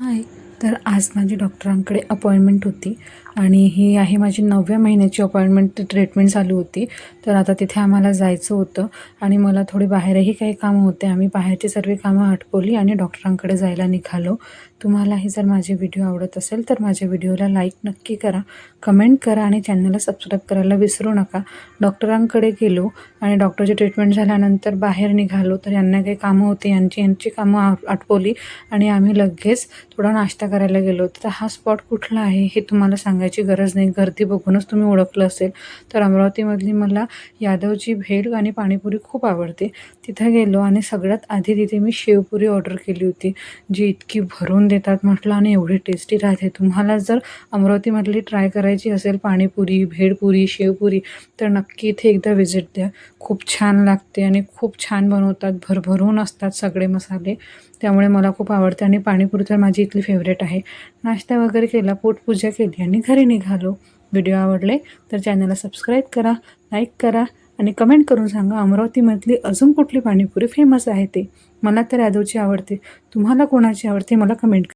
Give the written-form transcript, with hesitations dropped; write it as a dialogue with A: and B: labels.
A: हाय. तर आज माझी डॉक्टरांकडे अपॉइंटमेंट होती आणि ही आहे माझी 9व्या महिन्याची अपॉइंटमेंट ट्रीटमेंट चालू होती. तर आता तिथे आम्हाला जायचं होतं आणि मला थोडी बाहेरही काही कामं होते. आम्ही बाहेरची सर्व कामं आटोपली आणि डॉक्टरांकडे जायला निघालो. तुम्हालाही जर माझे व्हिडिओ आवडत असेल तर माझ्या व्हिडिओला लाईक नक्की करा, कमेंट करा आणि चॅनलला सबस्क्राईब करायला विसरू नका. डॉक्टरांकडे गेलो आणि डॉक्टरची ट्रीटमेंट झाल्यानंतर बाहेर निघालो. तर यांना काही कामं होती, यांची कामं आटोपली आणि आम्ही लगेच थोडा नाश्ता करायला गेलो. तर हा स्पॉट कुठला आहे हे तुम्हाला सांगायची गरज नाही, गर्दी बघूनच तुम्ही ओळखलं असेल. तर अमरावतीमधली मला यादवची भेळ आणि पाणीपुरी खूप आवडते. तिथं गेलो आणि सगळ्यात आधी तिथे मी शेवपुरी ऑर्डर केली होती, जी इतकी भरून देतात म्हटलं आणि एवढी टेस्टी राहते. तुम्हाला जर अमरावतीमधली ट्राय करायची असेल पाणीपुरी, भेळपुरी, शेवपुरी तर नक्की इथे एकदा व्हिजिट द्या. खूप छान लागते आणि खूप छान बनवतात, भरभरून असतात सगळे मसाले, त्यामुळे मला खूप आवडते आणि पाणीपुरी तर माझी इथली फेवरेट आहे. नाश्ता वगैरे केला, पोटपूजा केली आणि घरी निघालो. व्हिडिओ आवडले तर चॅनलला सबस्क्राईब करा, लाईक करा आणि कमेंट करून सांगा अमरावतीमधली अजून कुठली पाणीपुरी फेमस आहे ते. मला तर यादवची आवडते. तुम्हाला कोणाची आवडते मला कमेंट करा.